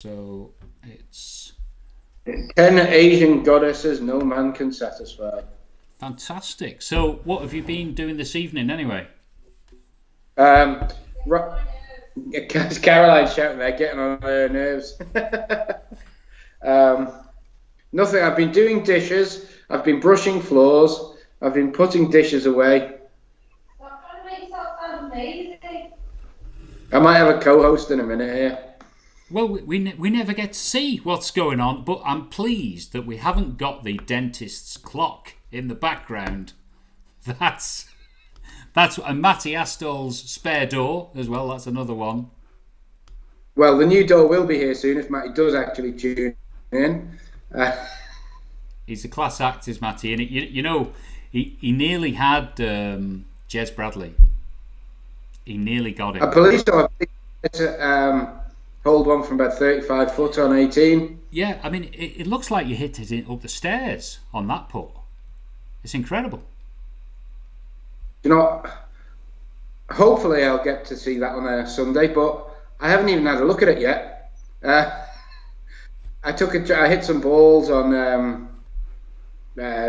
So it's 10 Asian goddesses no man can satisfy. fantastic. So what have you been doing this evening anyway? Um, Caroline's shouting there, getting on her nerves. um, Nothing. I've been doing dishes. I've been brushing floors. I've been putting dishes away. Stop trying to make yourself sound amazing. I might have a co-host in a minute here. Well, we never get to see what's going on, but I'm pleased that we haven't got the dentist's clock in the background. That's and Matty Astol's spare door as well. That's another one. Well, the new door will be here soon if Matty does actually tune in. He's a class act, is Matty, and you know he nearly had Jez Bradley. He nearly got him. I believe so. I think it's hold one from about 35 foot on 18. Yeah, I mean, it looks like you hit it up the stairs on that putt. It's incredible. You know, hopefully I'll get to see that on a Sunday, but I haven't even had a look at it yet. I hit some balls on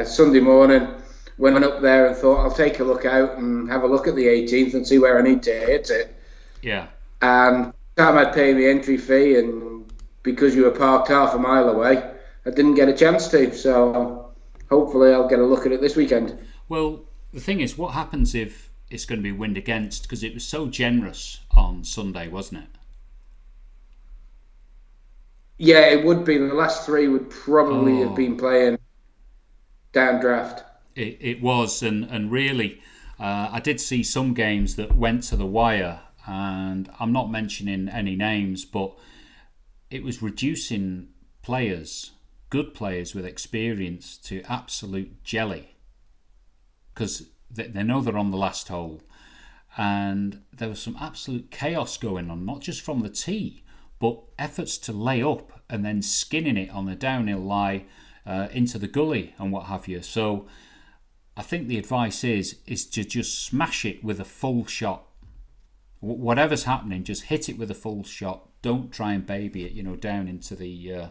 Sunday morning. Went up there and thought I'll take a look out and have a look at the 18th and see where I need to hit it. Yeah. And time I'd pay the entry fee, and because you were parked half a mile away, I didn't get a chance to. So hopefully I'll get a look at it this weekend. Well, the thing is, what happens if it's going to be wind against? Because it was so generous on Sunday, wasn't it? Yeah, it would be. The last three would probably have been playing downdraft. It was, and really, I did see some games that went to the wire, and I'm not mentioning any names, but it was reducing players, good players with experience, to absolute jelly, because they know they're on the last hole, and there was some absolute chaos going on, not just from the tee, but efforts to lay up and then skinning it on the downhill lie into the gully and what have you. So I think the advice is to just smash it with a full shot. Whatever's happening, just hit it with a full shot. Don't try and baby it, down into the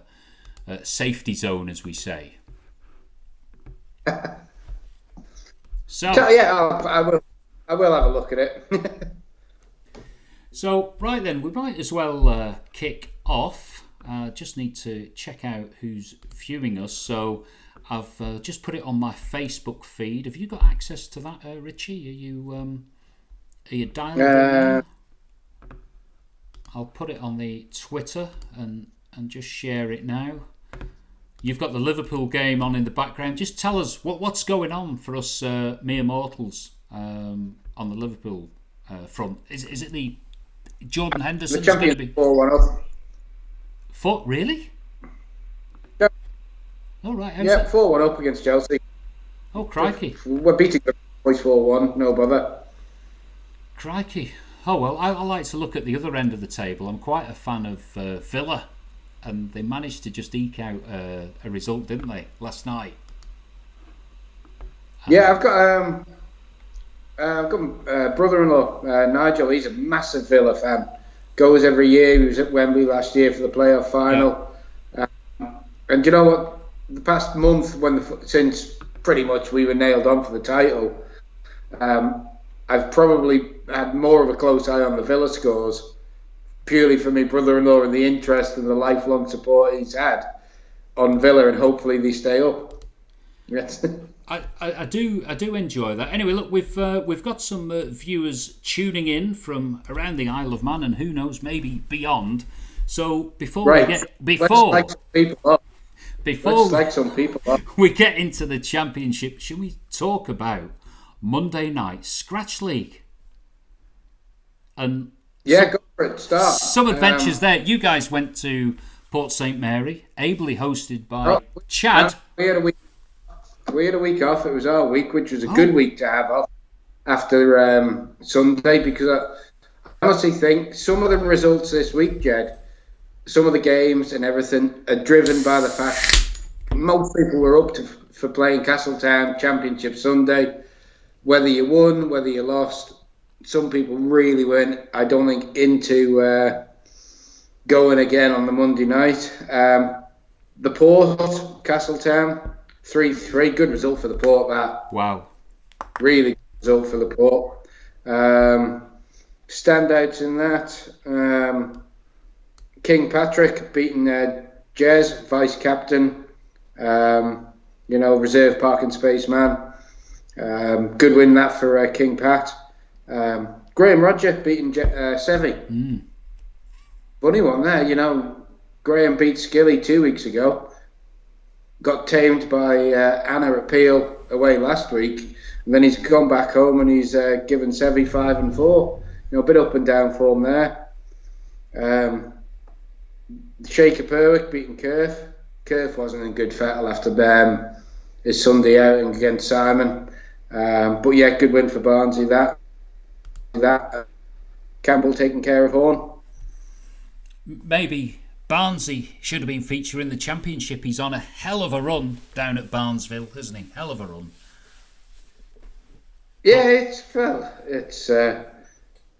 safety zone, as we say. So yeah, I will have a look at it. So right then, we might as well kick off. Just need to check out who's viewing us. So I've just put it on my Facebook feed. Have you got access to that, Richie? Are you dialed in now? I'll put it on the Twitter and just share it now. You've got the Liverpool game on in the background. Just tell us what's going on for us mere mortals on the Liverpool front. Is it the Jordan Henderson's going to be 4-1 up? Really? Yeah. All right. Yeah, 4-1 up against Chelsea. Oh, crikey! We're beating the boys 4-1. No bother. Crikey! Oh well, I like to look at the other end of the table. I'm quite a fan of Villa, and they managed to just eke out a result, didn't they, last night? Yeah, I've got brother-in-law, Nigel. He's a massive Villa fan. Goes every year. He was at Wembley last year for the playoff final. Yeah. And you know what? The past month, since pretty much we were nailed on for the title, I've probably had more of a close eye on the Villa scores, purely for my brother-in-law and the interest and the lifelong support he's had on Villa, and hopefully they stay up. Yes. I do enjoy that. Anyway, look, we've got some viewers tuning in from around the Isle of Man, and who knows, maybe beyond. So before we get into the Championship, should we talk about Monday night Scratch League? And go for it. Start. Some adventures there. You guys went to Port St Mary, ably hosted by Chad. We had a week off. It was our week, which was a good week to have off after Sunday, because I honestly think some of the results this week, Jed, some of the games and everything are driven by the fact most people were up for playing Castletown Championship Sunday. Whether you won, whether you lost, some people really weren't, I don't think, into going again on the Monday night. The Port, Castletown, 3-3. Good result for the Port, that. Wow. Really good result for the Port. Standouts in that. King Patrick beating Jez, vice-captain. Reserve parking space man. Good win that for King Pat. Graham Roger beating Sevi. Funny one there, Graham beat Skilly 2 weeks ago. Got tamed by Anna Appeal away last week. And then he's gone back home and he's given Sevi 5 and 4. A bit up and down form there. Shaker Perwick beating Kerf. Kerf wasn't in good fettle after his Sunday outing against Simon. But yeah, good win for Barnsley. That Campbell taking care of Horn. Maybe Barnsley should have been featured in the Championship. He's on a hell of a run down at Barnesville, isn't he? Hell of a run. Yeah,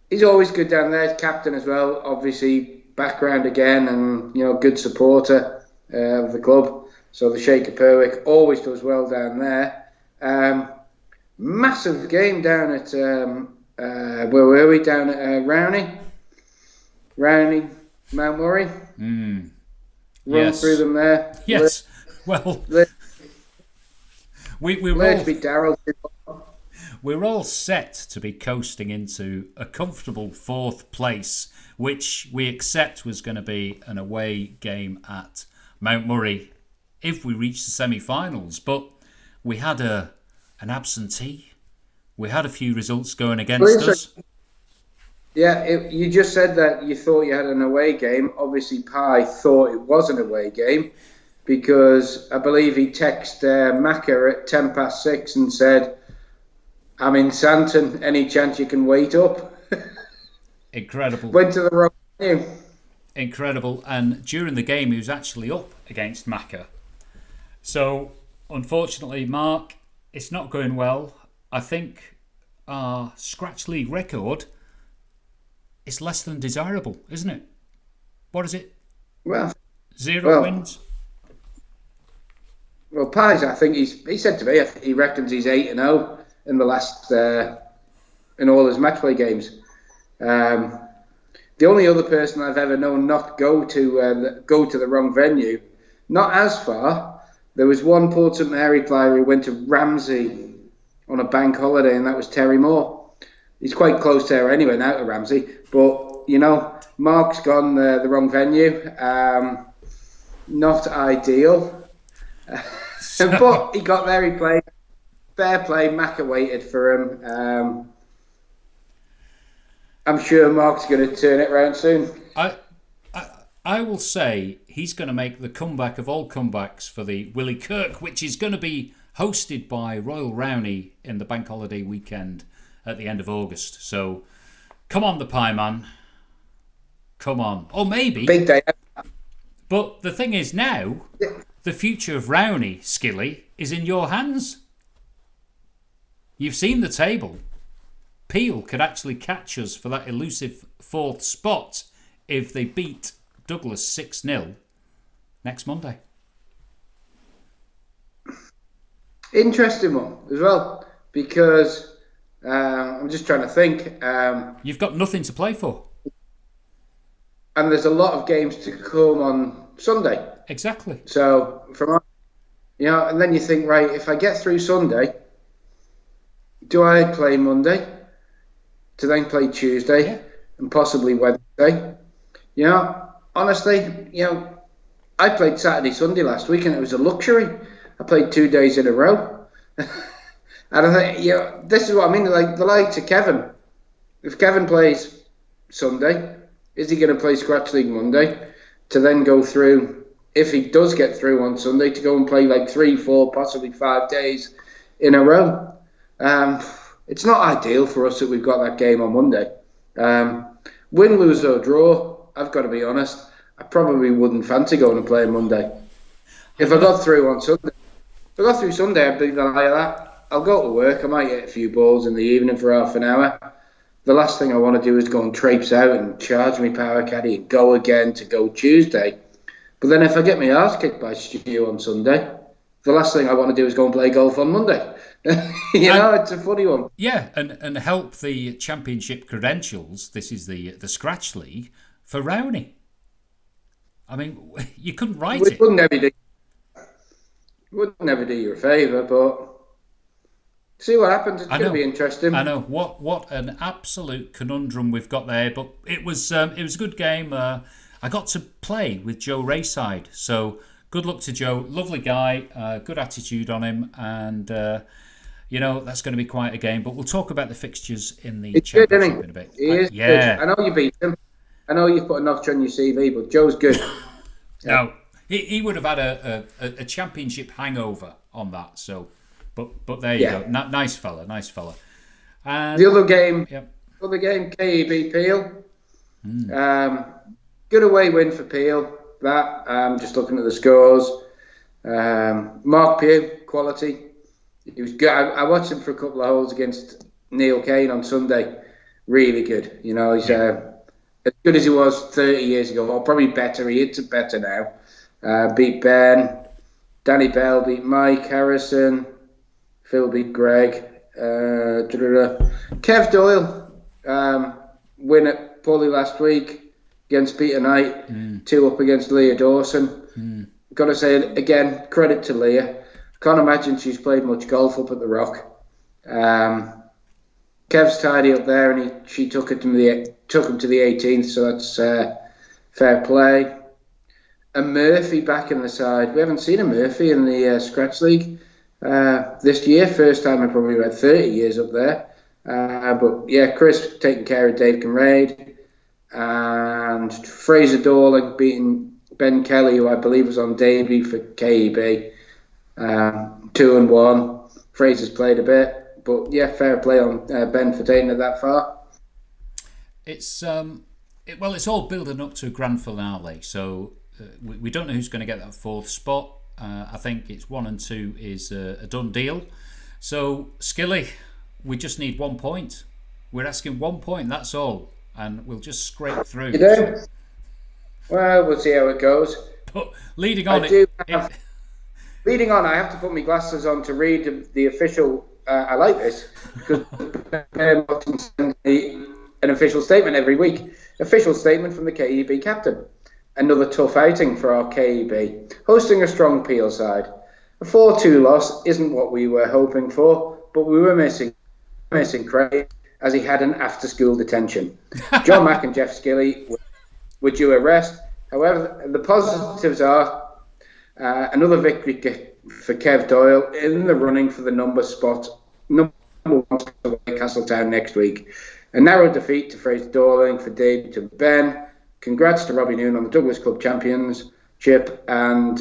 he's always good down there. Captain as well, obviously background again, and good supporter of the club. So the Shaker Perwick always does well down there. Massive game down at where were we? Down at Rowney, Mount Murray. Run through them there. Yes. Well, we're all set to be coasting into a comfortable 4th place, which we accept was going to be an away game at Mount Murray if we reach the semi-finals. But we had an absentee. We had a few results going against us. Yeah, you just said that you thought you had an away game. Obviously, Pi thought it was an away game because I believe he texted Macca at 6:10 and said, "I'm in Santon. Any chance you can wait up?" Incredible. Went to the wrong venue. Incredible. And during the game, he was actually up against Macca. So, unfortunately, Mark, it's not going well. I think our Scratch League record is less than desirable, isn't it? What is it? Well, 0 wins? Well, Pies, I think he said to me, he reckons he's 8-0 in the last, in all his match play games. The only other person I've ever known not go to the wrong venue, not as far. There was one Port St Mary player who went to Ramsey on a bank holiday, and that was Terry Moore. He's quite close there anyway now to Ramsey, but Mark's gone the wrong venue. Not ideal, but he got there. He played. Fair play. Macca waited for him. I'm sure Mark's going to turn it around soon. I will say he's going to make the comeback of all comebacks for the Willie Kirk, which is going to be hosted by Royal Rowney in the bank holiday weekend at the end of August. So, come on, the Pie Man. Come on. Or maybe. Big day. But the thing is now, the future of Rowney, Skilly, is in your hands. You've seen the table. Peel could actually catch us for that elusive 4th spot if they beat Douglas 6-0 next Monday. Interesting one as well, because I'm just trying to think. You've got nothing to play for. And there's a lot of games to come on Sunday. Exactly. So, and then you think, right, if I get through Sunday, do I play Monday to then play Tuesday and possibly Wednesday? Honestly, I played Saturday, Sunday last week and it was a luxury. I played 2 days in a row. And I think, this is what I mean, like the likes of Kevin. If Kevin plays Sunday, is he going to play Scratch League Monday to then go through, if he does get through on Sunday, to go and play like 3, 4, possibly 5 days in a row? It's not ideal for us that we've got that game on Monday. Win, lose or draw, I've got to be honest, I probably wouldn't fancy going and playing Monday. If I got through on Sunday, I'd be like that. I'll go to work, I might hit a few balls in the evening for half an hour. the last thing I want to do is go and traipse out and charge me power caddy and go again to go Tuesday. But then if I get my arse kicked by Stu on Sunday, the last thing I want to do is go and play golf on Monday. It's a funny one. Yeah, and help the championship credentials. This is the Scratch League for Rowney. I mean, you couldn't write it. Wouldn't never do you a favour, but see what happens. It's going to be interesting. I know what an absolute conundrum we've got there, but it was a good game. I got to play with Joe Rayside, so good luck to Joe. Lovely guy, good attitude on him, and that's going to be quite a game. But we'll talk about the fixtures in the championship in a bit. He is good. I know you beat him. I know you've put a notch on your CV, but Joe's good. No, he would have had a championship hangover on that. So, but there you go. Nice fella. And the other game, KEB Peel. Good away win for Peel. Just looking at the scores. Mark Pugh, quality. He was good. I watched him for a couple of holes against Neil Kane on Sunday. Really good. He's as good as he was 30 years ago, or probably better. He hits it better now. Beat Ben. Danny Bell beat Mike Harrison. Phil beat Greg. Kev Doyle win at Paulie last week against Peter Knight. 2 up against Leah Dawson. Got to say again, credit to Leah. Can't imagine she's played much golf up at the Rock. Kev's tidy up there, and she took him to the 18th, so that's fair play. And Murphy back in the side. We haven't seen a Murphy in the Scratch League this year. First time in probably about 30 years up there. But yeah, Chris taking care of Dave Kinraid. And Fraser Dorling beating Ben Kelly, who I believe was on debut for KEB. 2-1. Fraser's played a bit. But yeah, fair play on Ben for taking it that far. It's it's all building up to a grand finale. So we don't know who's going to get that 4th spot. I think it's 1 and 2 is a done deal. So Skilly, we just need 1 point. We're asking 1 point. That's all, and we'll just scrape through. You do? Well, we'll see how it goes. But leading on, leading on, I have to put my glasses on to read the official. I like this because an official statement every week. Official statement from the KEB captain. Another tough outing for our KEB, hosting a strong Peel side. A 4-2 loss isn't what we were hoping for, but we were missing Craig as he had an after-school detention. John Mack and Jeff Skilly were due a rest. However, the positives are another victory for Kev Doyle in the running for the number 1 spot at Castletown next week. A narrow defeat to Fraser Dorling for Dave to Ben. Congrats to Robbie Noon on the Douglas Club Championship, and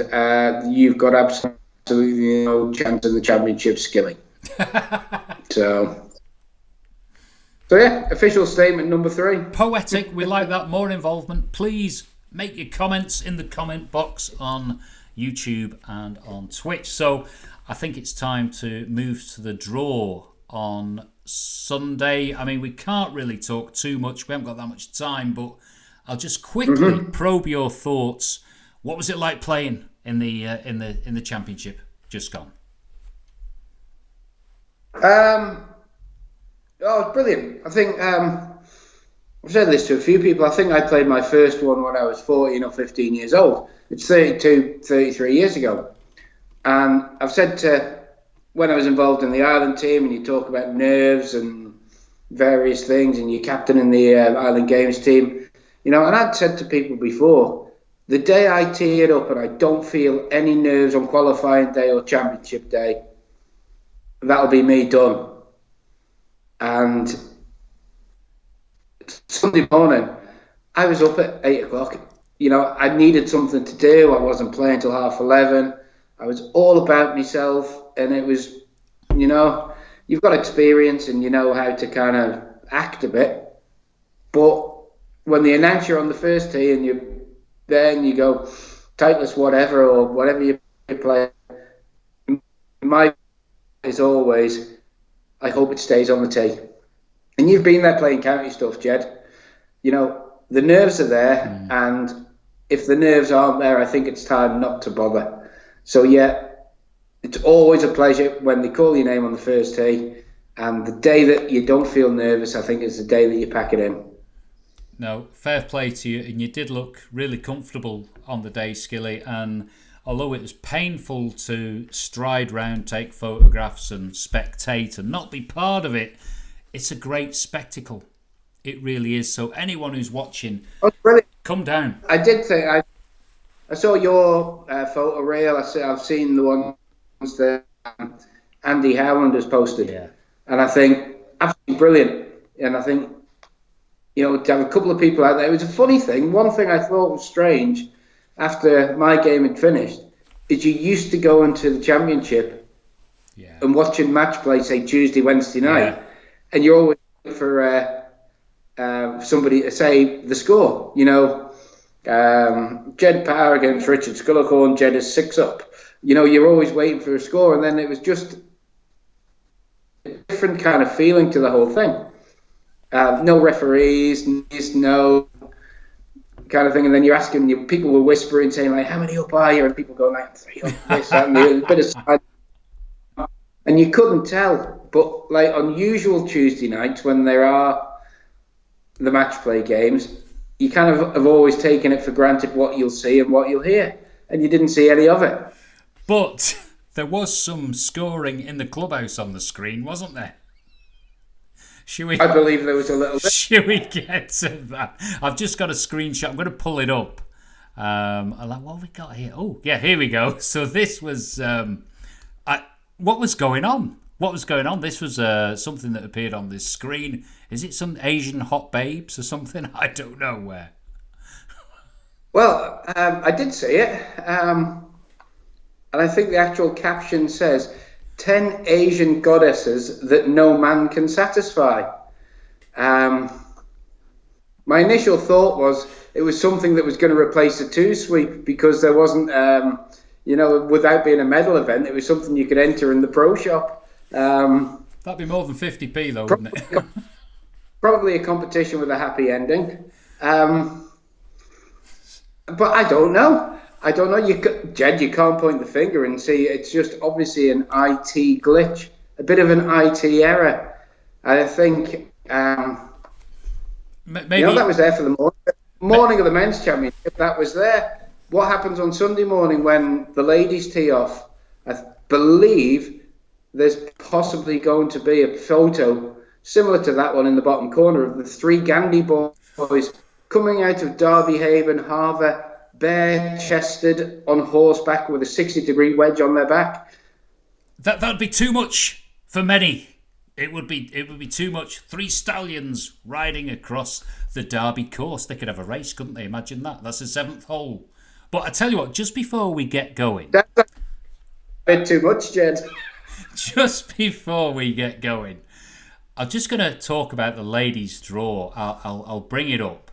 you've got absolutely no chance in the championship, Skilly. So yeah, official statement number 3. Poetic, we like that. More involvement. Please make your comments in the comment box on YouTube and on Twitch. So I think it's time to move to the draw on Sunday. I mean, we can't really talk too much. We haven't got that much time, but I'll just quickly probe your thoughts. What was it like playing in the championship just gone? Brilliant. I think I've said this to a few people. I think I played my first one when I was 14 or 15 years old. It's 32, 33 years ago. And I've said when I was involved in the Ireland team, and you talk about nerves and various things, and you're captain in the Ireland Games team, and I'd said to people before, the day I tee it up and I don't feel any nerves on qualifying day or championship day, that'll be me done. And Sunday morning, I was up at 8 o'clock. I needed something to do. I wasn't playing till 11:30. I was all about myself, and it was, you've got experience and you know how to kind of act a bit. But when they announce you're on the first tee and you're there and you go, Titleist whatever, or whatever you play, my is always, I hope it stays on the tee. And you've been there playing county stuff, Jed. You know, the nerves are there, and if the nerves aren't there, I think it's time not to bother. So, yeah, it's always a pleasure when they call your name on the first tee, and the day that you don't feel nervous, I think, is the day that you pack it in. No, fair play to you, and you did look really comfortable on the day, Skilly, and although it was painful to stride round, take photographs and spectate and not be part of it, it's a great spectacle. It really is. So anyone who's watching, come down. I did think I saw your photo reel. I've seen the ones that Andy Howland has posted, and I think absolutely brilliant. And I think, you know, to have a couple of people out there. It was a funny thing. One thing I thought was strange after my game had finished is you used to go into the championship and watching match play, say Tuesday, Wednesday night, and you're always looking for somebody to say the score. You know, Ged Power against Richard Skillicorn, Ged is 6 up. You know, you're always waiting for a score, and then it was just a different kind of feeling to the whole thing. No referees, no kind of thing, and then you're asking, people were whispering, saying like, "How many up are you?" And people going like, "3 up," this, that, and a bit of side, and you couldn't tell. But like on usual Tuesday nights when there are the match play games, you kind of have always taken it for granted what you'll see and what you'll hear, and you didn't see any of it. But there was some scoring in the clubhouse on the screen, wasn't there? I believe there was a little bit. Should we get to that? I've just got a screenshot. I'm going to pull it up. I'm like, what have we got here? Oh, yeah, here we go. So this was... what was going on? What was going on? This was something that appeared on this screen. Is it some Asian hot babes or something? I don't know where. Well, I did see it. And I think the actual caption says... 10 Asian goddesses that no man can satisfy. My initial thought was it was something that was going to replace a 2-sweep because there wasn't, without being a medal event, it was something you could enter in the pro shop. That'd be more than 50p though, wouldn't it? Probably a competition with a happy ending. But I don't know. Jed, you can't point the finger and see. It's just obviously an IT glitch, a bit of an IT error. I think maybe that was there for the morning of the men's championship. That was there. What happens on Sunday morning when the ladies tee off? I believe there's possibly going to be a photo similar to that one in the bottom corner of the 3 Gandhi boys coming out of Derby Haven Harbour, bare-chested on horseback with a 60-degree wedge on their back. That'd be too much for many. It would be too much. 3 stallions riding across the Derby course. They could have a race, couldn't they? Imagine that. That's the 7th hole. But I tell you what, just before we get going, that's a bit too much, Jed. Just before we get going, I'm just going to talk about the ladies' draw. I'll bring it up,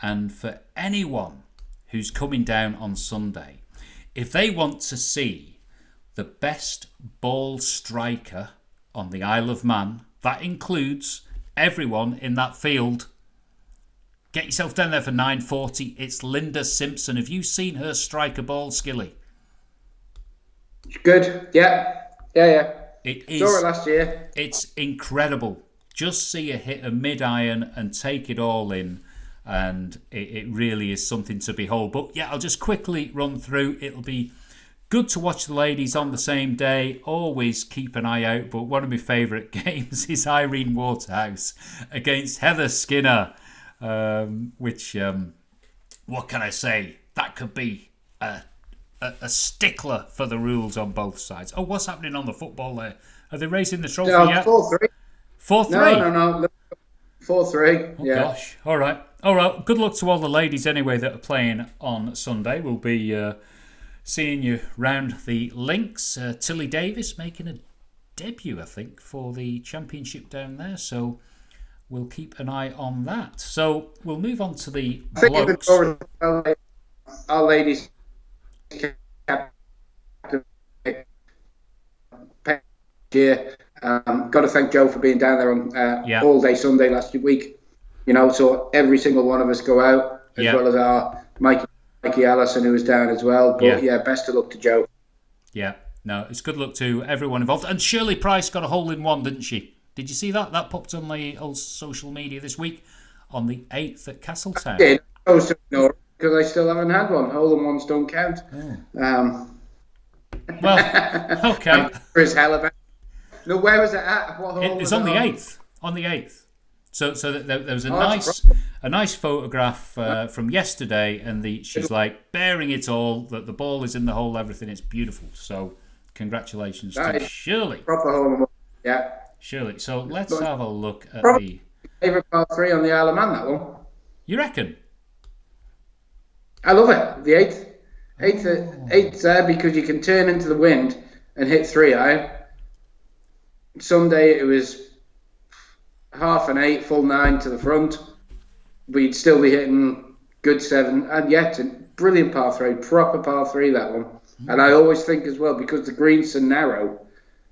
and for anyone who's coming down on Sunday, if they want to see the best ball striker on the Isle of Man, that includes everyone in that field, get yourself down there for 9:40. It's Linda Simpson. Have you seen her strike a ball, Skilly? Good. Yeah. It is. Saw her last year. It's incredible. Just see her hit a mid-iron and take it all in. And it really is something to behold. But yeah, I'll just quickly run through. It'll be good to watch the ladies on the same day. Always keep an eye out. But one of my favourite games is Irene Waterhouse against Heather Skinner. Which, what can I say? That could be a stickler for the rules on both sides. Oh, what's happening on the football there? Are they raising the trophy yet? 4-3. 4-3? No. 4-3. Oh, yeah. Gosh. All right. Good luck to all the ladies anyway that are playing on Sunday. We'll be seeing you round the links. Tilly Davis making a debut, I think, for the championship down there. So we'll keep an eye on that. So we'll move on to the blokes. Our ladies year Got to thank Joe for being down there on all day Sunday last week. So every single one of us go out, as well as our Mikey Allison, who was down as well. But best of luck to Joe. Yeah, no, it's good luck to everyone involved. And Shirley Price got a hole in one, didn't she? Did you see that? That popped on the old social media this week on the 8th at Castletown. I did. I was ignoring because I still haven't had one. Hole in ones don't count. Oh. Well, okay. Chris Hell No, where was it at? It's on the 8th. On the 8th. So there was a nice photograph from yesterday, and she's like bearing it all. That the ball is in the hole, everything. It's beautiful. So congratulations to Shirley. Proper hole in one. Yeah. Shirley. So let's have a look at the favourite par 3 on the Isle of Man. That one. You reckon? I love it. The eighth there because you can turn into the wind and hit 3-iron. Sunday it was half an 8, full 9 to the front. We'd still be hitting good 7, and yet a brilliant par 3, proper par 3 that one. And I always think as well, because the greens are narrow,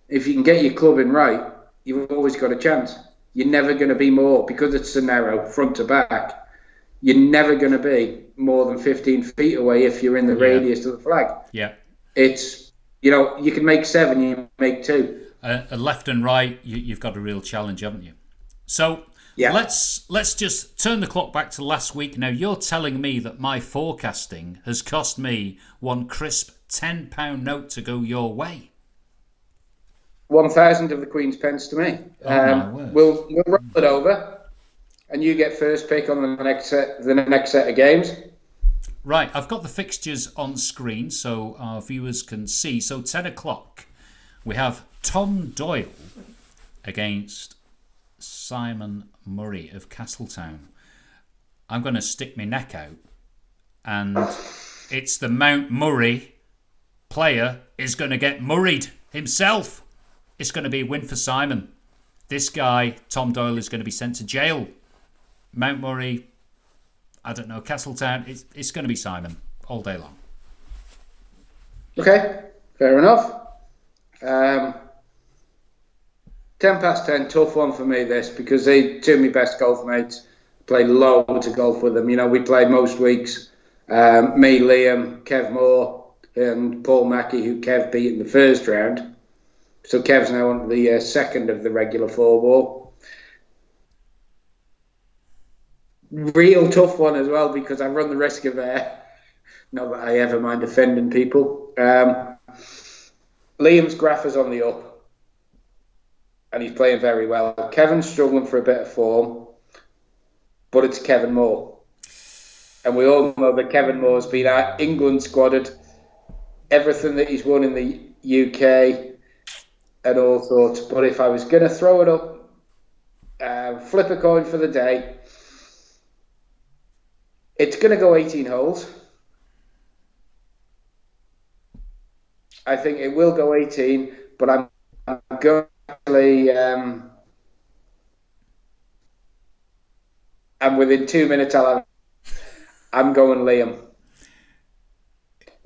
if you can get your club in right, you've always got a chance. You're never going to be more, because it's so narrow front to back. You're never going to be more than 15 feet away if you're in the radius of the flag. Yeah. It's, you can make 7, you make 2. Left and right, you've got a real challenge, haven't you? So let's just turn the clock back to last week. Now, you're telling me that my forecasting has cost me one crisp £10 note to go your way. 1,000 of the Queen's pence to me. We'll roll it over. And you get first pick on the next set of games. Right, I've got the fixtures on screen so our viewers can see. So 10 o'clock, we have Tom Doyle against Simon Murray of Castletown. I'm going to stick my neck out, and it's the Mount Murray player is going to get murrayed himself. It's going to be a win for Simon. This guy, Tom Doyle, is going to be sent to jail. Mount Murray, I don't know, Castletown, it's going to be Simon all day long. Okay, fair enough. 10 past 10, tough one for me this, because they two of my best golf mates. Played loads of golf with them. We played most weeks. Me, Liam, Kev Moore and Paul Mackey, who Kev beat in the first round. So Kev's now on the second of the regular 4-ball. Real tough one as well, because I run the risk of not that I ever mind offending people. Liam's graph is on the up, and he's playing very well. Kevin's struggling for a bit of form, but it's Kevin Moore, and we all know that Kevin Moore's been our England squadded, everything that he's won in the UK and all sorts. But if I was going to throw it up, flip a coin for the day, it's going to go 18 holes. I think it will go 18, but I'm going to and within 2 minutes I'm going Liam.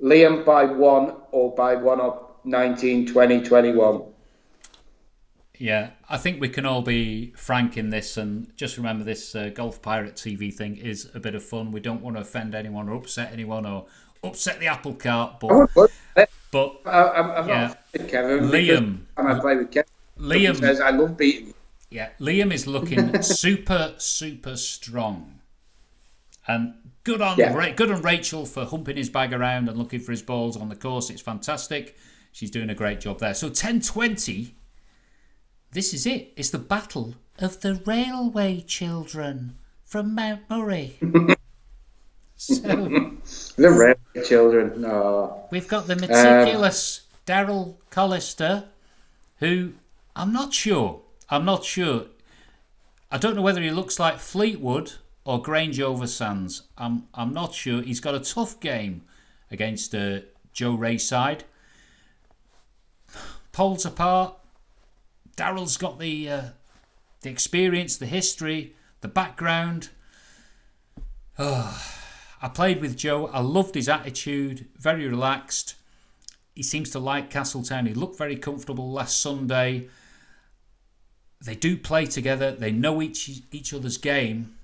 Liam by 1 or by 1 up 19, 20, 21. Yeah, I think we can all be frank in this, and just remember this Golf Pirate TV thing is a bit of fun. We don't want to offend anyone or upset anyone or upset the apple cart, but I'm not Kevin. Liam, I play with Kevin. Liam says I love beating. Yeah, Liam is looking super strong, and good on Rachel for humping his bag around and looking for his balls on the course. It's fantastic. She's doing a great job there. So 10:20. This is it. It's the battle of the railway children from Mount Murray. The railway children. Oh. We've got the meticulous Daryl Collister, who I'm not sure. I don't know whether he looks like Fleetwood or Grange over Sands. I'm not sure. He's got a tough game against Joe Rayside. Poles apart. Daryl's got the experience, the history, the background. I played with Joe. I loved his attitude. Very relaxed. He seems to like Castletown. He looked very comfortable last Sunday. they do play together. They know each other's game.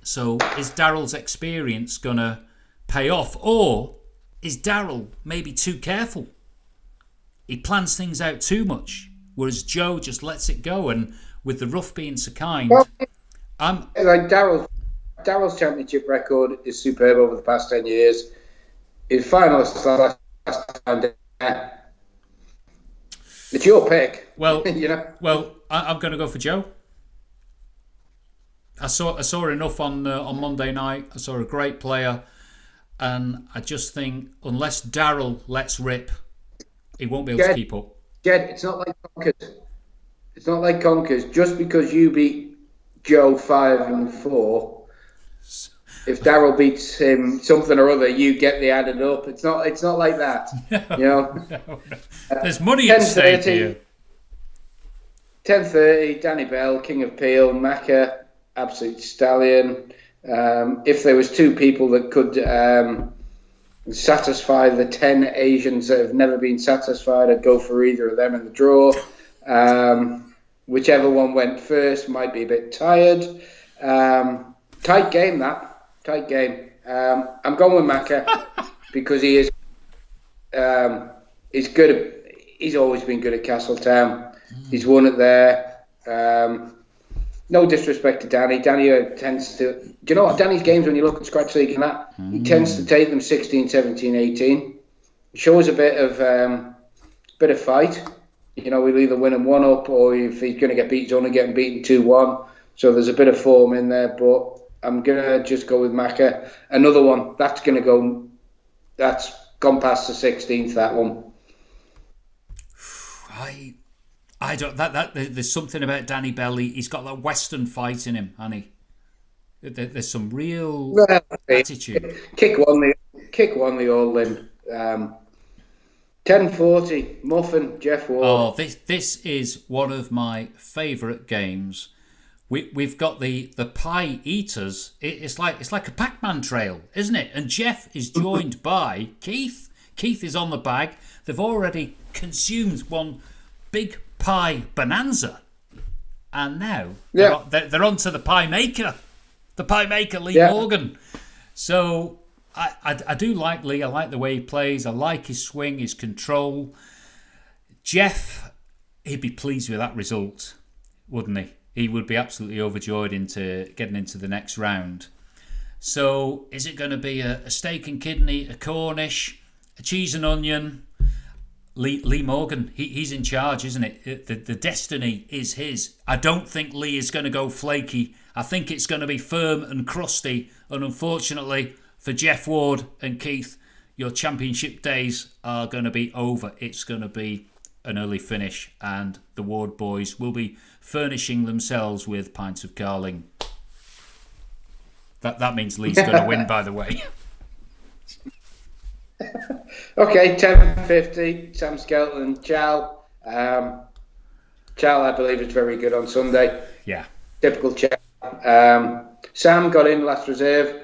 So is Daryl's experience going to pay off? Or is Daryl maybe too careful? He plans things out too much, whereas Joe just lets it go. And with the rough being so kind, well, like Daryl's championship record is superb over the past 10 years. His finalists last time. It's your pick. Well, Well, I'm going to go for Joe. I saw enough on Monday night. I saw a great player, and I just think unless Daryl lets rip, he won't be able to keep up. Ged, it's not like Conkers. It's not like Conkers. Just because you beat Joe 5-4, if Daryl beats him something or other, you get the added up. It's not like that. No. There's money at stake here. 10:30, Danny Bell, King of Peel, Macca, absolute stallion. If there was two people that could satisfy the 10 Asians that have never been satisfied, I'd go for either of them in the draw. Whichever one went first might be a bit tired. Tight game, that. Tight game. I'm going with Macca because he is. He's good. He's always been good at Castletown. He's won it there. No disrespect to Danny. Danny tends to... Do you know what? Danny's games, when you look at Scratch League and that, he tends to take them 16, 17, 18. It shows a bit of fight. We'll either win him 1-up, or if he's going to get beat, he's only getting beaten 2-1. So there's a bit of form in there, but I'm going to just go with Macca. Another one, that's gone past the 16th, that one. I don't. There's something about Danny Bell. He's got that Western fight in him, hasn't he? There's some real attitude. Kick one the all in. 10:40, Muffin, Jeff Ward. Oh, this is one of my favourite games. We've got the pie eaters. It's like a Pac-Man trail, isn't it? And Jeff is joined by Keith. Keith is on the bag. They've already consumed one big pie bonanza, and now they're on to the pie maker. The pie maker, Lee Morgan. So I do like Lee. I like the way he plays. I like his swing, his control. Jeff, he'd be pleased with that result, wouldn't he? He would be absolutely overjoyed into getting into the next round. So is it going to be a steak and kidney, a Cornish, a cheese and onion? Lee Morgan, he's in charge, isn't it? The destiny is his. I don't think Lee is going to go flaky. I think it's going to be firm and crusty. And unfortunately for Jeff Ward and Keith, your championship days are going to be over. It's going to be an early finish, and the Ward boys will be furnishing themselves with pints of Carling. That means Lee's going to win, by the way. Okay, 10:50, Sam Skelton, Chal. Chal, I believe, is very good on Sunday. Yeah. Typical Chal. Sam got in last reserve.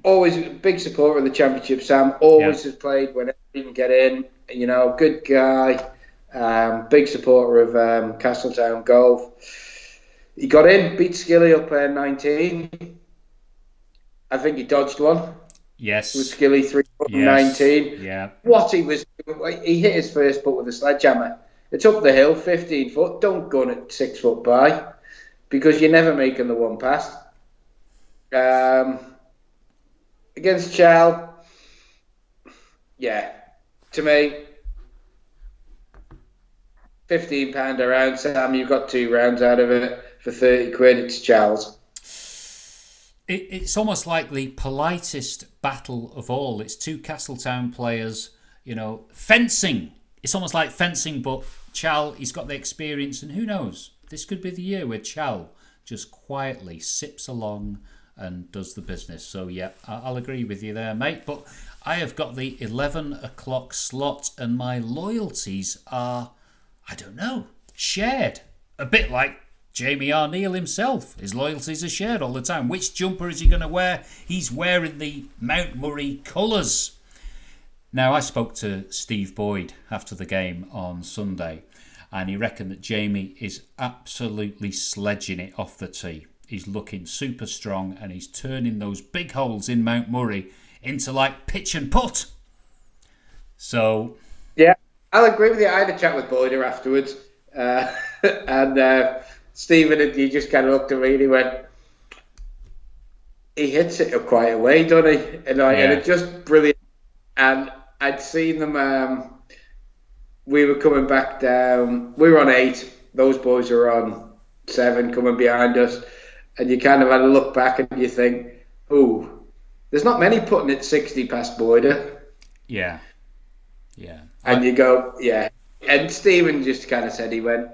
Always a big supporter of the championship. Sam always has played whenever he can get in. Good guy. Big supporter of Castletown Golf. He got in, beat Skilly up playing 19. I think he dodged one. Yes. With Skilly 3-19. Yeah. What he hit his first putt with a sledgehammer. It's up the hill, 15 foot. Don't gun it 6 foot by, because you're never making the one past. Against Chal, to me, £15 a round. Sam, you've got 2 rounds out of it for 30 quid. It's Chal's. It's almost like the politest battle of all. It's two Castletown players, fencing. It's almost like fencing, but Chal, he's got the experience, and who knows? This could be the year where Chal just quietly sips along and does the business. So, I'll agree with you there, mate. But I have got the 11 o'clock slot, and my loyalties are, shared. A bit like Jamie Arneal himself. His loyalties are shared all the time. Which jumper is he going to wear? He's wearing the Mount Murray colours. Now, I spoke to Steve Boyd after the game on Sunday, and he reckoned that Jamie is absolutely sledging it off the tee. He's looking super strong, and he's turning those big holes in Mount Murray into like pitch and putt. So, yeah, I'll agree with you. I had a chat with Boyder afterwards, and Stephen, and he just kind of looked at me and he went, he hits it quite a way, doesn't he? And it's just brilliant. And I'd seen them. We were coming back down. We were on 8. Those boys were on 7, coming behind us. And you kind of had a look back and you think, "Ooh, there's not many putting it 60 past Boyder." Yeah. And you go, yeah. And Stephen just kind of said, he went,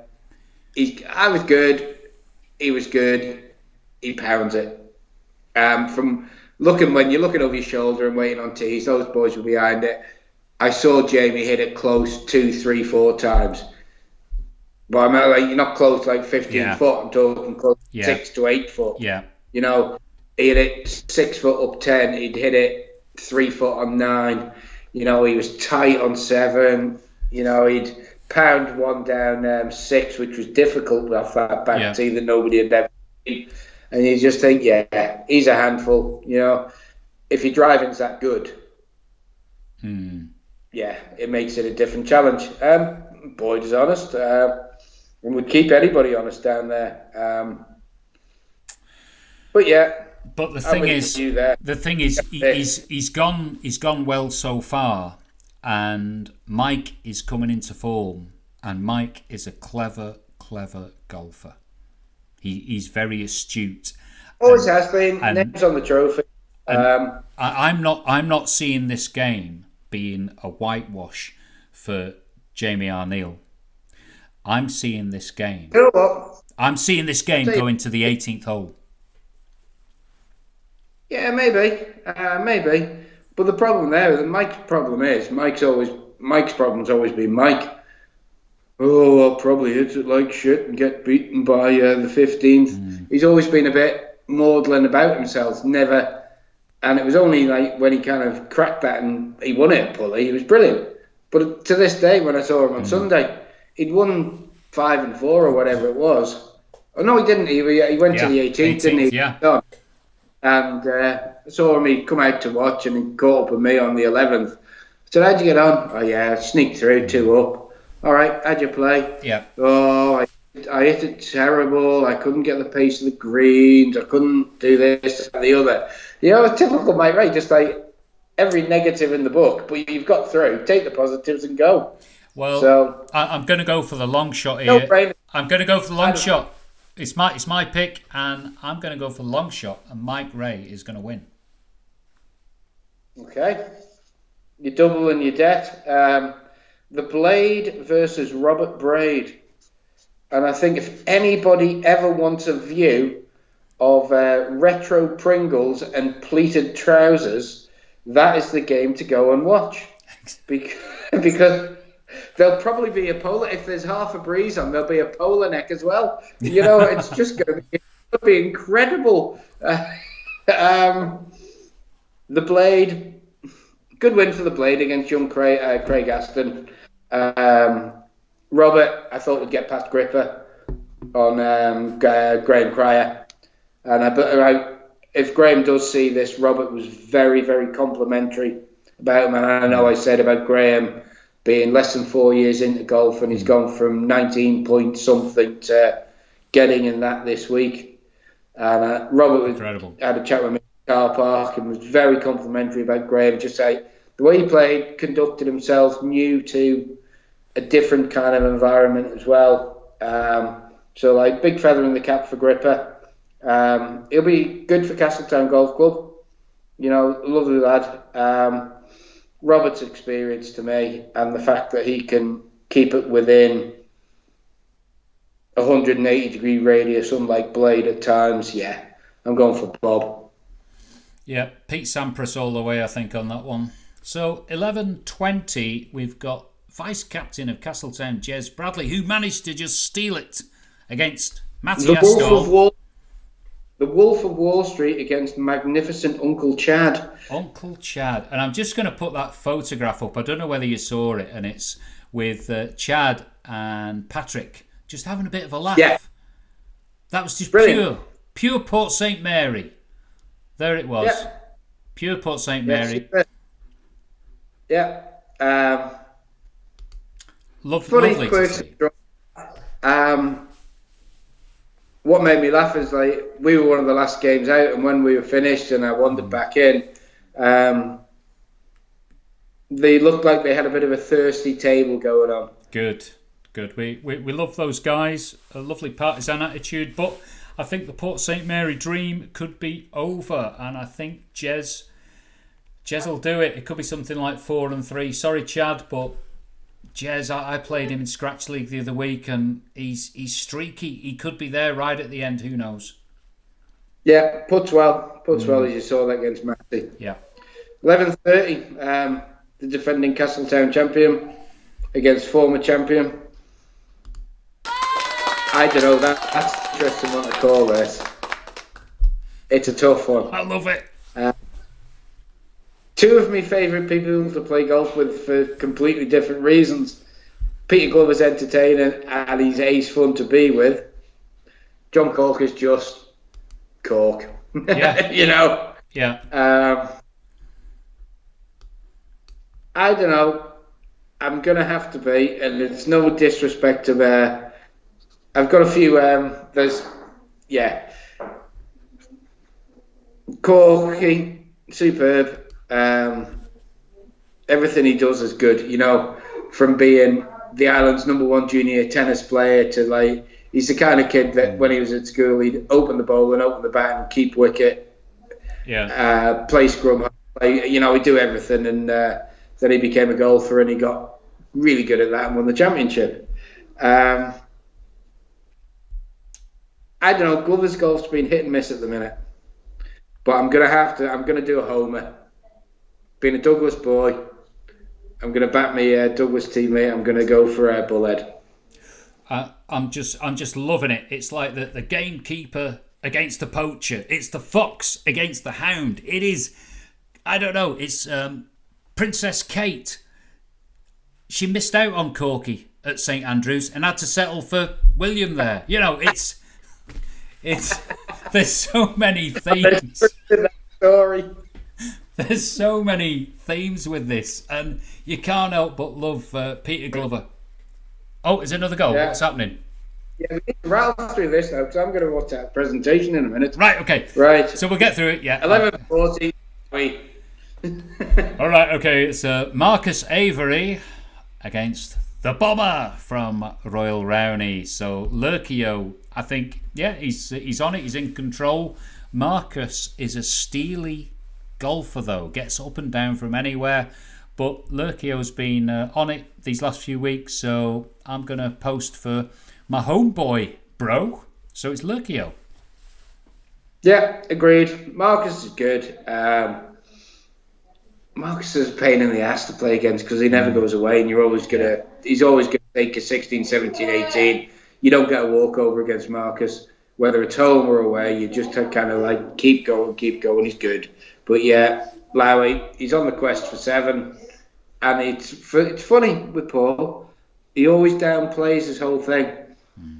I was good. He was good. He pounds it. From when you're looking over your shoulder and waiting on tees, those boys were behind it. I saw Jamie hit it close 2, 3, 4 times. But I'm like, you're not close like 15 foot. I'm talking close 6 to 8 foot. Yeah. You know, he hit it 6 foot up 10. He'd hit it 3 foot on 9. You know, he was tight on 7. You know, he'd pound one down 6, which was difficult off that back tee that nobody had ever seen. And you just think, yeah, he's a handful. You know, if your driving's that good, yeah, it makes it a different challenge. Boyd is honest, and would keep anybody honest down there. But yeah. But the thing is, he's gone well so far, and Mike is coming into form, and Mike is a clever golfer. He's very astute. Always has been. Names on the trophy. I'm not seeing this game being a whitewash for Jamie Arneal. I'm seeing this game. You know what? I'm seeing this game going to the 18th hole. Yeah, maybe. But the problem there, Mike's problem's always been Mike. Oh, I'll probably hit it like shit and get beaten by the 15th. He's always been a bit maudlin about himself. Never. And it was only like when he kind of cracked that and he won it at Pulley, he was brilliant. But to this day, when I saw him on Sunday, he'd won 5 and 4 or whatever it was. Oh no, he didn't. He went to the 18th, didn't he? Yeah. And I saw him. He'd come out to watch, and he caught up with me on the 11th. I said, "How'd you get on?" "Oh yeah, I sneaked through 2 up." "All right, how'd you play?" Yeah. "Oh, I hit it terrible. I couldn't get the pace of the greens. I couldn't do this and the other." You know, typical Mike Ray, just like every negative in the book, but you've got through. Take the positives and go. Well, so, I'm going to go for the long shot here. No, I'm going to go for the long shot. It's my pick, and I'm going to go for the long shot, and Mike Ray is going to win. Okay. You're doubling your debt. The Blade versus Robert Braid. And I think if anybody ever wants a view of retro Pringles and pleated trousers, that is the game to go and watch. Because there'll probably be a polar, if there's half a breeze on, there'll be a polar neck as well. You know, it's just going to be incredible. The Blade, good win for the Blade against young Craig Aston. Robert, I thought would get past Gripper on Graham Cryer. And if Graham does see this, Robert was very, very complimentary about him. And I know I said about Graham being less than 4 years into golf, and he's gone from 19 point something to getting in that this week. And Robert had a chat with me in the car park and was very complimentary about Graham. Just say the way he played, conducted himself, new to a different kind of environment as well. So like big feather in the cap for Gripper. He'll be good for Castletown Golf Club. You know, lovely lad. Robert's experience to me, and the fact that he can keep it within 180-degree radius, unlike Blade at times, yeah, I'm going for Bob. Yeah, Pete Sampras all the way, I think, on that one. So 11:20, we've got vice captain of Castletown, Jez Bradley, who managed to just steal it against Matty Astor. The Wolf of Wall Street against magnificent Uncle Chad. Uncle Chad. And I'm just going to put that photograph up. I don't know whether you saw it. And it's with Chad and Patrick just having a bit of a laugh. Yeah. That was just Brilliant. pure Port St Mary. There it was. Yeah. Pure Port St Mary. Yeah. Lovely to see. What made me laugh is like we were one of the last games out, and when we were finished and I wandered back in, they looked like they had a bit of a thirsty table going on. Good. We love those guys. A lovely partisan attitude, but I think the Port St Mary dream could be over, and I think Jez will do it. It could be something like 4-3. Sorry, Chad, but Jez, I played him in Scratch League the other week, and he's streaky. He could be there right at the end. Who knows? Yeah, puts well as you saw that against Matty. Yeah. 11:30. The defending Castletown champion against former champion. I don't know. That's interesting what to call this. It's a tough one. I love it. Two of my favourite people to play golf with for completely different reasons. Peter Glover's entertaining and he's ace fun to be with. John Cork is just Cork. Yeah. You know? Yeah. I don't know. I'm going to have to be, and it's no disrespect to I've got a few, Corky, superb. Everything he does is good, you know, from being the island's #1 junior tennis player to like, he's the kind of kid that when he was at school, he'd open the bowl and open the bat and keep wicket, play scrum, he'd do everything. And then he became a golfer and he got really good at that and won the championship. I don't know, Glover's golf's been hit and miss at the minute. But I'm going to do a homer. Being a Douglas boy, I'm going to back my Douglas teammate. I'm going to go for Bullhead. I'm just loving it. It's like the gamekeeper against the poacher. It's the fox against the hound. It is, I don't know, it's Princess Kate. She missed out on Corky at St Andrews and had to settle for William there. You know, it's there's so many themes. Story. There's so many themes with this, and you can't help but love Peter Glover. Oh, there's another goal. Yeah. What's happening? Yeah, we need to rattle through this now because I'm going to watch that presentation in a minute. Right, okay. Right. So we'll get through it, yeah. 11:40. All right, okay. It's Marcus Avery against the Bomber from Royal Rowney. So Lurkio, I think, yeah, he's on it. He's in control. Marcus is a steely golfer, though. Gets up and down from anywhere. But Lurkio's been on it these last few weeks, so I'm going to post for my homeboy, bro. So it's Lurkio. Yeah, agreed. Marcus is good. Marcus is a pain in the ass to play against because he never goes away, and he's always going to take a 16, 17, 18. You don't get a walkover against Marcus, whether it's home or away. You just kind of like keep going. He's good. But yeah, Lowy, he's on the quest for 7. And it's funny with Paul. He always downplays his whole thing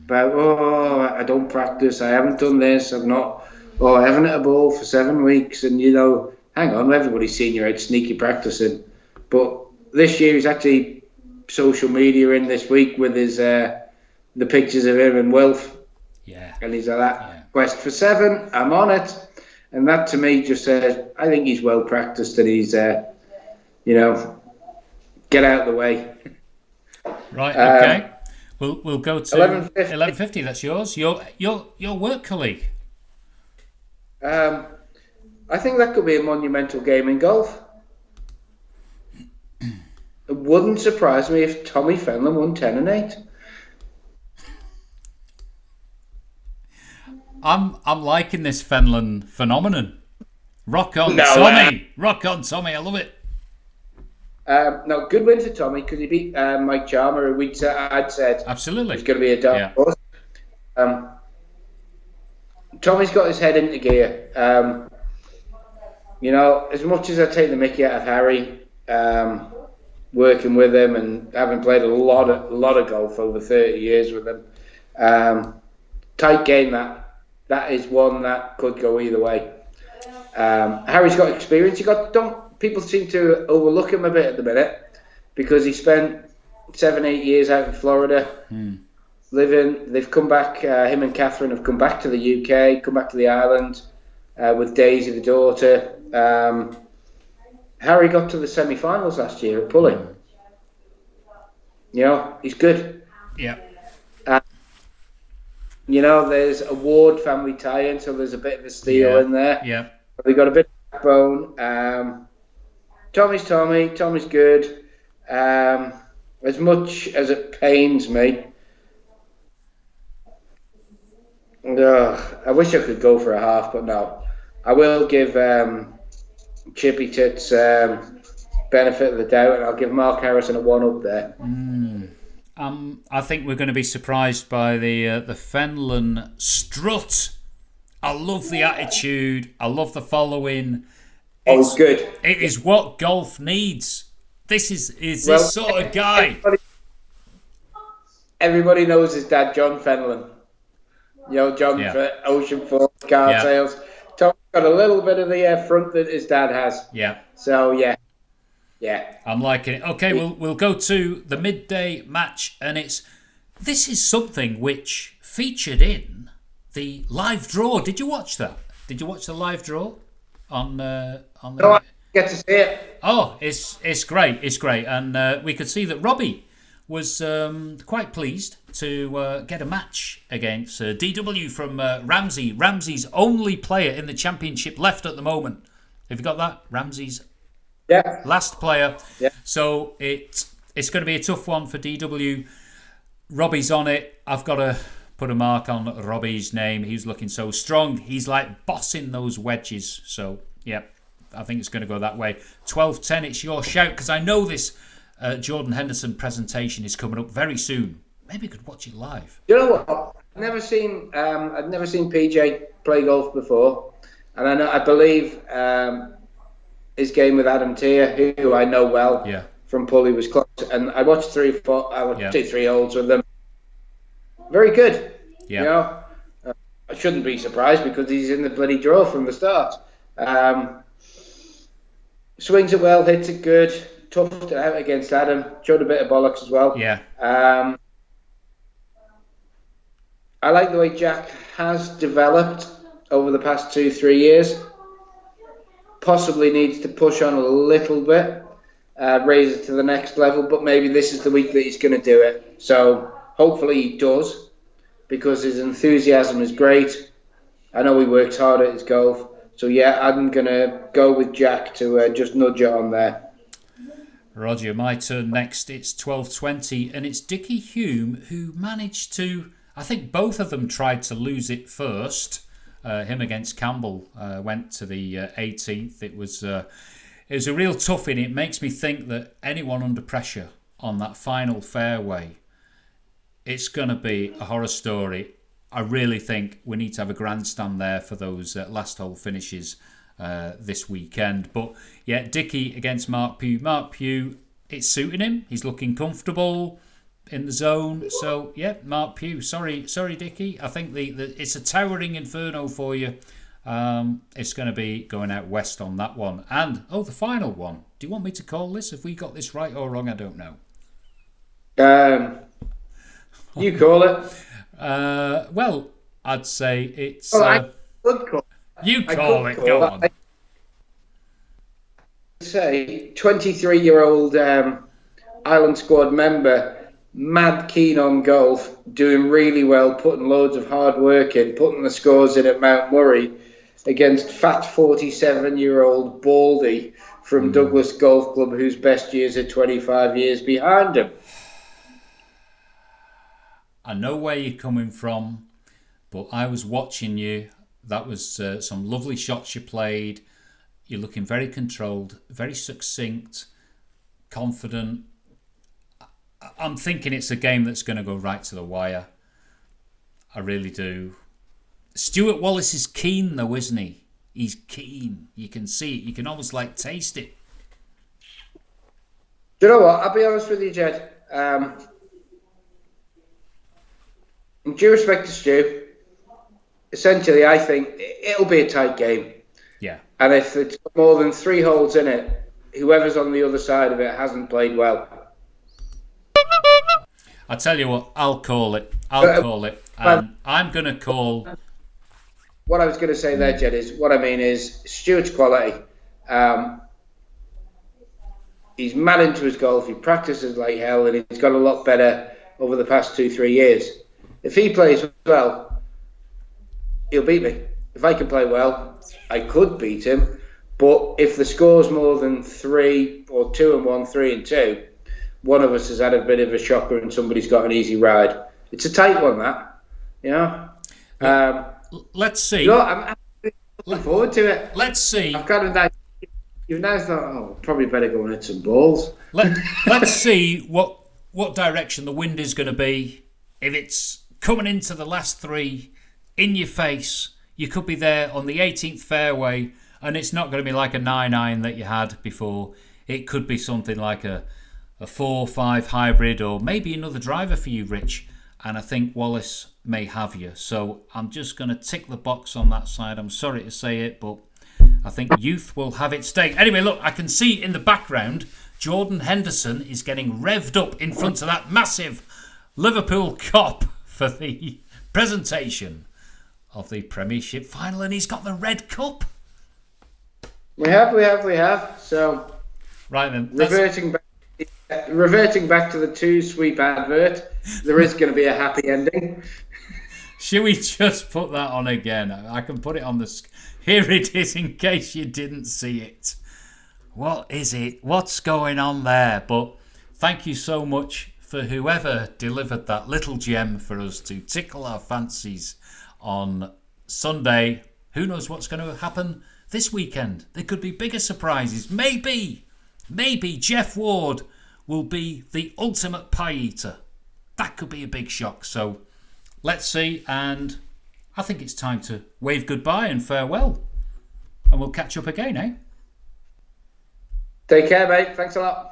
about, I don't practice. I haven't done this. I haven't hit a ball for 7 weeks. And, hang on, everybody's seen you out sneaky practicing. But this year he's actually social media in this week with his the pictures of him and Wilf. Yeah. And he's at quest for 7. I'm on it. And that to me just says, I think he's well practiced and he's, get out of the way. Right, okay. We'll go to 11:50. That's yours. Your work colleague. I think that could be a monumental game in golf. It wouldn't surprise me if Tommy Fenlon won 10 and 8. I'm liking this Fenlon phenomenon. Rock on, No, Tommy! Rock on, Tommy! I love it. No, good win for Tommy because he beat Mike Chalmer, who I'd said Absolutely. was going to be a dark horse. Tommy's got his head into gear. As much as I take the mickey out of Harry, working with him and having played a lot of golf over 30 years with him. Tight game that is one that could go either way. Harry's got experience. People seem to overlook him a bit at the minute because he spent 7-8 years out in Florida living. They've come back. Him and Catherine have come back to the UK, come back to the island with Daisy, the daughter. Harry got to the semi-finals last year at Pulling. He's good. Yeah. There's a Ward family tie-in, so there's a bit of a steal in there. Yeah. They got a bit of backbone. Tommy's Tommy. Tommy's good. As much as it pains me, I wish I could go for a half, but no. I will give Chippy Tits benefit of the doubt, and I'll give Mark Harrison a 1 up there. I think we're going to be surprised by the Fenlon strut. I love the attitude. I love the following. It's good. It is what golf needs. This is this sort of guy. Everybody knows his dad, John Fenlon. John for Ocean Falls car sales. Tom's got a little bit of the front that his dad has. Yeah. So yeah. I'm liking it. Okay, we'll go to the midday match, and this is something which featured in the live draw. Did you watch that? Did you watch the live draw on the? No, I get to see it. Oh, it's great. It's great, and we could see that Robbie was quite pleased to get a match against DW from Ramsey. Ramsey's only player in the championship left at the moment. Have you got that? Ramsey's last player. Yeah. So it's going to be a tough one for DW. Robbie's on it. I've got to put a mark on Robbie's name. He's looking so strong. He's like bossing those wedges. So, yeah, I think it's going to go that way. 12-10, it's your shout, because I know this Jordan Henderson presentation is coming up very soon. Maybe you could watch it live. You know what? I'd never seen PJ play golf before, and I believe his game with Adam Tier, who I know well from Pulley, was close. And I watched 3 holes with them. Very good. Yeah. I shouldn't be surprised because he's in the bloody draw from the start. Swings it well, hits it good, toughed it out against Adam, showed a bit of bollocks as well. Yeah. I like the way Jack has developed over the past 2-3 years. Possibly needs to push on a little bit, raise it to the next level, but maybe this is the week that he's going to do it. So hopefully he does, because his enthusiasm is great. I know he works hard at his golf. So yeah, I'm going to go with Jack to just nudge it on there. Roger, my turn next. It's 12-20, and it's Dickie Hume who managed to... I think both of them tried to lose it first. Him against Campbell went to the 18th. It was a real toughie, and it makes me think that anyone under pressure on that final fairway, it's going to be a horror story. I really think we need to have a grandstand there for those last hole finishes this weekend. But yeah, Dickie against Mark Pugh. Mark Pugh, it's suiting him. He's looking comfortable in the zone. So yeah, Mark Pugh. Sorry, Dickie. I think it's a towering inferno for you. It's going to be going out west on that one. And the final one. Do you want me to call this? Have we got this right or wrong? I don't know. You call it. Well, I'd say it's. I could call. You call it. Go on. I'd say 23-year-old Island Squad member, mad keen on golf, doing really well, putting loads of hard work in, putting the scores in at Mount Murray against fat 47-year-old Baldy from Douglas Golf Club, whose best years are 25 years behind him. I know where you're coming from, but I was watching you. That was some lovely shots you played. You're looking very controlled, very succinct, confident. I'm thinking it's a game that's going to go right to the wire. I really do. Stuart Wallace is keen though, isn't he? He's keen. You can see it. You can almost taste it. Do you know what? I'll be honest with you, Jed. In due respect to Stu, essentially, I think it'll be a tight game. Yeah. And if it's more than 3 holes in it, whoever's on the other side of it hasn't played well. I'll tell you what, I'll call it. I'm going to call... What I was going to say there, Jed, is what I mean is Stuart's quality. He's mad into his golf. He practices like hell, and he's got a lot better over the past 2-3 years. If he plays well, he'll beat me. If I can play well, I could beat him. But if the score's more than 3 or 2-1, 3-2, one of us has had a bit of a shocker and somebody's got an easy ride. It's a tight one, that. You know? Let's see. You know, I'm looking forward to it. Let's see. I've kind of you've now thought, oh, probably better go and hit some balls. Let's see what direction the wind is going to be. If it's coming into the last 3 in your face, you could be there on the 18th fairway, and it's not going to be like a 9-iron that you had before. It could be something like a 4-5 hybrid, or maybe another driver for you, Rich. And I think Wallace may have you. So I'm just going to tick the box on that side. I'm sorry to say it, but I think youth will have its day. Anyway, look, I can see in the background, Jordan Henderson is getting revved up in front of that massive Liverpool Cop for the presentation of the Premiership final. And he's got the red cup. We have. So, right then. Reverting back to the 2 sweep advert, there is going to be a happy ending. Should we just put that on again? I can put it on the... Here it is in case you didn't see it. What is it? What's going on there? But thank you so much for whoever delivered that little gem for us to tickle our fancies on Sunday. Who knows what's going to happen this weekend? There could be bigger surprises. Maybe Jeff Ward will be the ultimate pie eater. That could be a big shock. So let's see. And I think it's time to wave goodbye and farewell. And we'll catch up again, eh? Take care, mate. Thanks a lot.